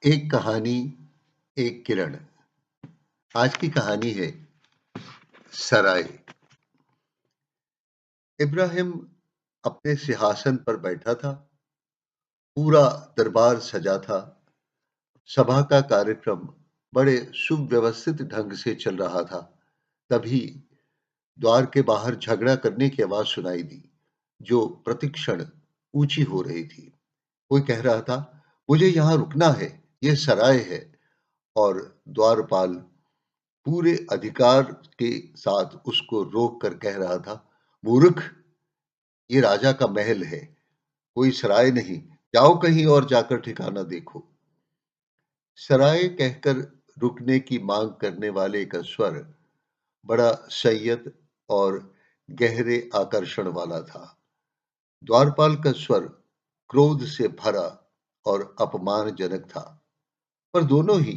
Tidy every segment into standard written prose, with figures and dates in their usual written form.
एक कहानी, एक किरण। आज की कहानी है सराय। इब्राहिम अपने सिंहासन पर बैठा था। पूरा दरबार सजा था। सभा का कार्यक्रम बड़े सुव्यवस्थित ढंग से चल रहा था। तभी द्वार के बाहर झगड़ा करने की आवाज सुनाई दी, जो प्रतिक्षण ऊंची हो रही थी। कोई कह रहा था, मुझे यहां रुकना है, यह सराय है। और द्वारपाल पूरे अधिकार के साथ उसको रोक कर कह रहा था, मूर्ख, ये राजा का महल है, कोई सराय नहीं। जाओ कहीं और जाकर ठिकाना देखो। सराय कहकर रुकने की मांग करने वाले का स्वर बड़ा संयत और गहरे आकर्षण वाला था। द्वारपाल का स्वर क्रोध से भरा और अपमानजनक था। पर दोनों ही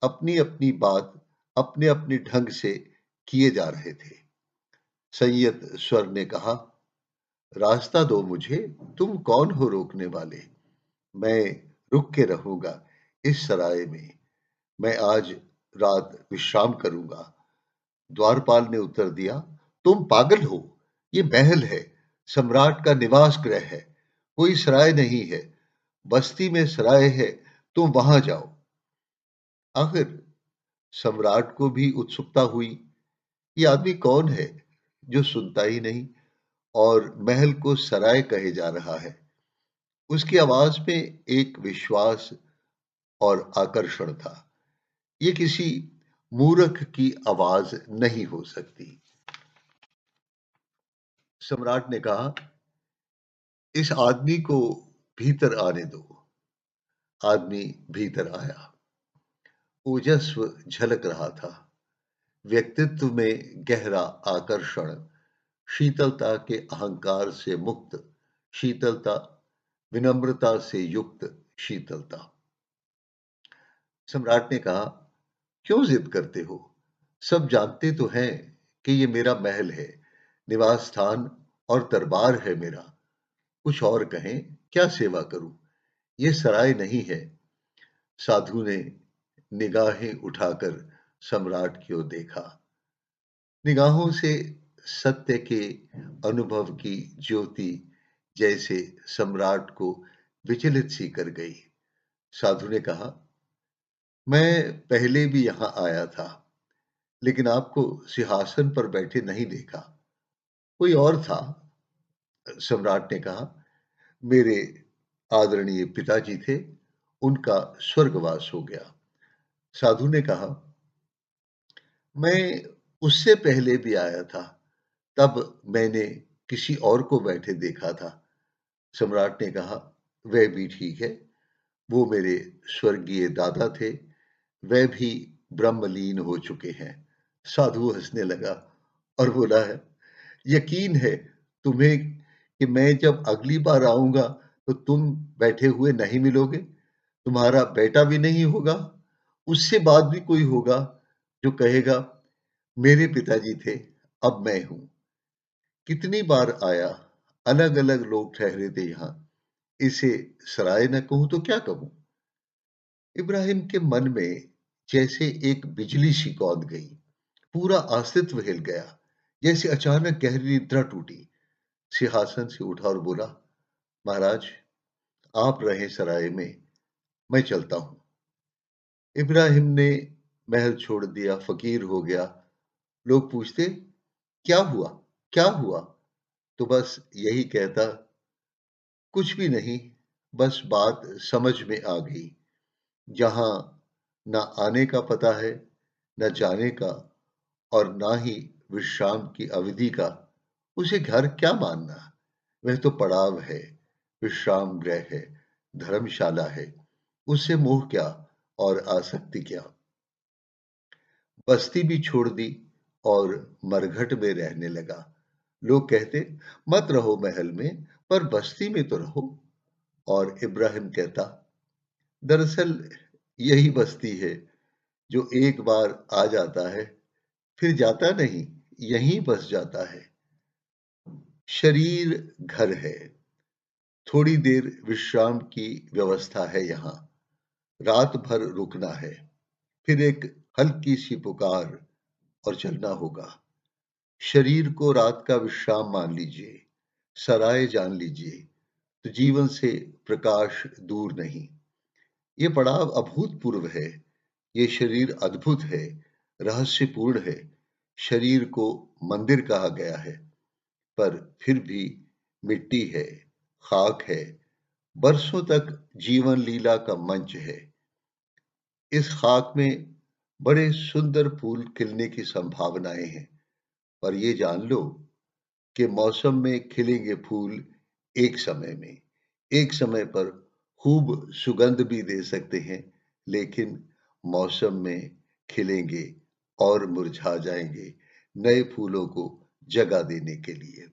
अपनी अपनी बात अपने अपने ढंग से किए जा रहे थे। संयत स्वर ने कहा, रास्ता दो मुझे, तुम कौन हो रोकने वाले? मैं रुक के रहूंगा इस सराय में। मैं आज रात विश्राम करूंगा। द्वारपाल ने उत्तर दिया, तुम पागल हो, ये महल है, सम्राट का निवास गृह है, कोई सराय नहीं है। बस्ती में सराय है, तुम वहां जाओ। आखिर सम्राट को भी उत्सुकता हुई, ये आदमी कौन है जो सुनता ही नहीं और महल को सराय कहे जा रहा है। उसकी आवाज में एक विश्वास और आकर्षण था। ये किसी मूर्ख की आवाज नहीं हो सकती। सम्राट ने कहा, इस आदमी को भीतर आने दो। आदमी भीतर आया। ओजस्व झलक रहा था। व्यक्तित्व में गहरा आकर्षण, शीतलता के अहंकार से मुक्त शीतलता, विनम्रता से युक्त शीतलता। सम्राट ने कहा, क्यों जिद करते हो? सब जानते तो हैं कि ये मेरा महल है, निवास स्थान और दरबार है मेरा। कुछ और कहें, क्या सेवा करूं? ये सराय नहीं है। साधु ने निगाहें उठाकर सम्राट की ओर देखा। निगाहों से सत्य के अनुभव की ज्योति जैसे सम्राट को विचलित सी कर गई। साधु ने कहा, मैं पहले भी यहां आया था, लेकिन आपको सिंहासन पर बैठे नहीं देखा। कोई और था। सम्राट ने कहा, मेरे आदरणीय पिताजी थे, उनका स्वर्गवास हो गया। साधु ने कहा, मैं उससे पहले भी आया था, तब मैंने किसी और को बैठे देखा था। सम्राट ने कहा, वह भी ठीक है, वो मेरे स्वर्गीय दादा थे, वह भी ब्रह्मलीन हो चुके हैं। साधु हंसने लगा और बोला है, यकीन है तुम्हें कि मैं जब अगली बार आऊंगा तो तुम बैठे हुए नहीं मिलोगे, तुम्हारा बेटा भी नहीं होगा, उससे बाद भी कोई होगा जो कहेगा, मेरे पिताजी थे, अब मैं हूं। कितनी बार आया, अलग अलग लोग ठहरे थे यहां। इसे सराय न कहूं तो क्या कहूं? इब्राहिम के मन में जैसे एक बिजली सी कौंध गई। पूरा अस्तित्व हिल गया। जैसे अचानक गहरी निद्रा टूटी। सिंहासन से उठा और बोला, महाराज, आप रहे सराय में, मैं चलता हूं। इब्राहिम ने महल छोड़ दिया, फकीर हो गया। लोग पूछते, क्या हुआ, क्या हुआ? तो बस यही कहता, कुछ भी नहीं, बस बात समझ में आ गई। जहां ना आने का पता है, न जाने का, और ना ही विश्राम की अवधि का, उसे घर क्या मानना? वह तो पड़ाव है, विश्राम गृह है, धर्मशाला है। उससे मोह क्या और आसक्ति क्या? बस्ती भी छोड़ दी और मरघट में रहने लगा। लोग कहते, मत रहो महल में, पर बस्ती में तो रहो। और इब्राहिम कहता, दरअसल यही बस्ती है, जो एक बार आ जाता है फिर जाता नहीं, यहीं बस जाता है। शरीर घर है, थोड़ी देर विश्राम की व्यवस्था है यहाँ। रात भर रुकना है, फिर एक हल्की सी पुकार और चलना होगा। शरीर को रात का विश्राम मान लीजिए, सराय जान लीजिए, तो जीवन से प्रकाश दूर नहीं। ये पड़ाव अभूतपूर्व है। ये शरीर अद्भुत है, रहस्यपूर्ण है। शरीर को मंदिर कहा गया है, पर फिर भी मिट्टी है, खाक है, बरसों तक जीवन लीला का मंच है। इस खाक में बड़े सुंदर फूल खिलने की संभावनाएं हैं, पर ये जान लो कि मौसम में खिलेंगे फूल एक समय में, एक समय पर खूब सुगंध भी दे सकते हैं, लेकिन मौसम में खिलेंगे और मुरझा जाएंगे, नए फूलों को जगह देने के लिए।